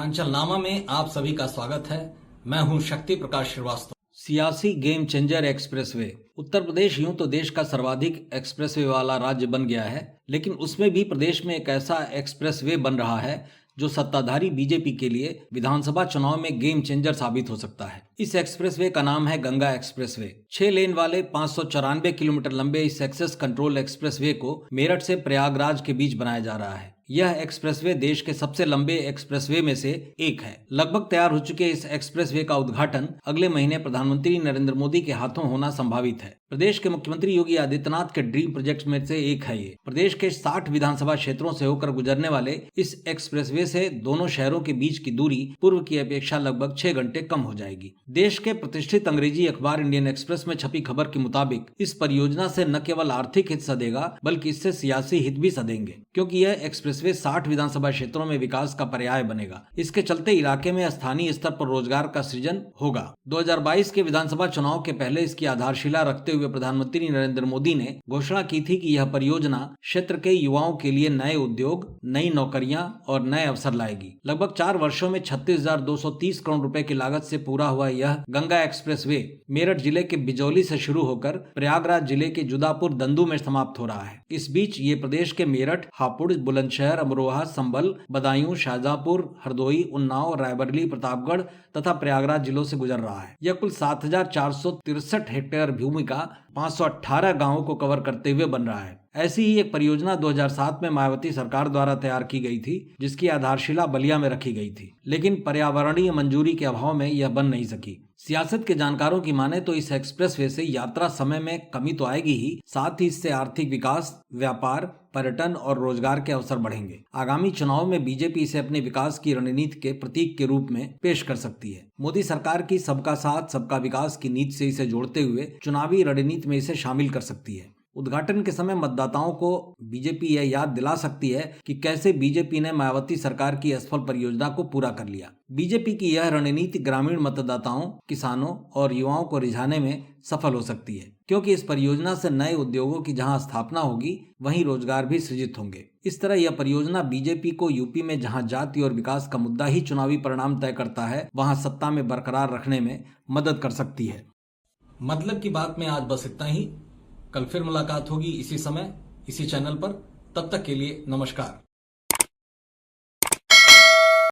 पूर्वांचल नामा में आप सभी का स्वागत है। मैं हूं शक्ति प्रकाश श्रीवास्तव। सियासी game changer expressway. Uttar Pradesh यूं तो देश का सर्वाधिक एक्सप्रेसवे वाला राज्य बन गया है, लेकिन उसमें भी प्रदेश में एक ऐसा एक्सप्रेसवे बन रहा है जो सत्ताधारी बीजेपी के लिए विधानसभा चुनाव में गेम चेंजर साबित हो सकता है। इस एक्सप्रेसवे का नाम है गंगा एक्सप्रेसवे। 6 लेन वाले 594 किलोमीटर लंबे इस एक्सेस कंट्रोल एक्सप्रेसवे को मेरठ से प्रयागराज के बीच बनाया जा रहा है। यह एक्सप्रेसवे देश के सबसे लंबे एक्सप्रेसवे में से एक है। लगभग तैयार हो चुके इस एक्सप्रेसवे का उद्घाटन अगले महीने प्रधानमंत्री नरेंद्र मोदी के हाथों होना संभावित है। प्रदेश के मुख्यमंत्री योगी आदित्यनाथ के ड्रीम प्रोजेक्ट में से एक है ये। प्रदेश के 60 विधानसभा क्षेत्रों से होकर गुजरने वाले इस एक्सप्रेसवे से दोनों शहरों के बीच की दूरी पूर्व की अपेक्षा लगभग 6 घंटे कम हो जाएगी। देश के प्रतिष्ठित अंग्रेजी अखबार इंडियन एक्सप्रेस में छपी खबर के मुताबिक इस परियोजना से न केवल आर्थिक हित सधेगा बल्कि इससे सियासी हित भी सधेंगे, क्योंकि यह एक्सप्रेसवे 60 विधानसभा क्षेत्रों में विकास का पर्याय बनेगा। इसके चलते इलाके में स्थानीय स्तर पर रोजगार का सृजन होगा। 2022 के विधानसभा चुनाव के पहले इसकी आधारशिला रखते हुए प्रधानमंत्री नरेंद्र मोदी ने घोषणा की थी कि यह परियोजना क्षेत्र के युवाओं के लिए नए उद्योग, नई नौकरियां और नए अवसर लाएगी। लगभग 4 वर्षों में 36,230 करोड़ रुपए की लागत से पूरा हुआ यह गंगा एक्सप्रेसवे मेरठ जिले के बिजौली से शुरू होकर प्रयागराज जिले के जुदापुर दंदू में समाप्त हो रहा है। इस बीच ये प्रदेश के मेरठ, हापुड़, बुलंदशहर, अमरोहा, संभल, बदायूं, शाहजहांपुर, हरदोई, उन्नाव, रायबरेली, प्रतापगढ़ तथा प्रयागराज जिलों से गुजर रहा है। यह कुल 7,463 हेक्टेयर भूमि का 518 गांवों को कवर करते हुए बन रहा है। ऐसी ही एक परियोजना 2007 में मायावती सरकार द्वारा तैयार की गई थी, जिसकी आधारशिला बलिया में रखी गई थी, लेकिन पर्यावरणीय मंजूरी के अभाव में यह बन नहीं सकी। सियासत के जानकारों की माने तो इस एक्सप्रेसवे से यात्रा समय में कमी तो आएगी ही, साथ ही इससे आर्थिक विकास, व्यापार, पर्यटन और रोजगार के अवसर बढ़ेंगे। आगामी चुनाव में बीजेपी इसे अपने विकास की रणनीति के प्रतीक के रूप में पेश कर सकती है। मोदी सरकार की सबका साथ सबका विकास की नीति से इसे जोड़ते हुए चुनावी रणनीति में इसे शामिल कर सकती है। उद्घाटन के समय मतदाताओं को बीजेपी यह याद दिला सकती है कि कैसे बीजेपी ने मायावती सरकार की असफल परियोजना को पूरा कर लिया। बीजेपी की यह रणनीति ग्रामीण मतदाताओं, किसानों और युवाओं को रिझाने में सफल हो सकती है, क्योंकि इस परियोजना से नए उद्योगों की जहां स्थापना होगी वहीं रोजगार भी सृजित होंगे। इस तरह यह परियोजना बीजेपी को यूपी में जहां जाति और विकास का मुद्दा ही चुनावी परिणाम तय करता है, वहां सत्ता में बरकरार रखने में मदद कर सकती है। मतलब की बात में आज बस इतना ही। कल फिर मुलाकात होगी इसी समय, इसी चैनल पर। तब तक के लिए नमस्कार।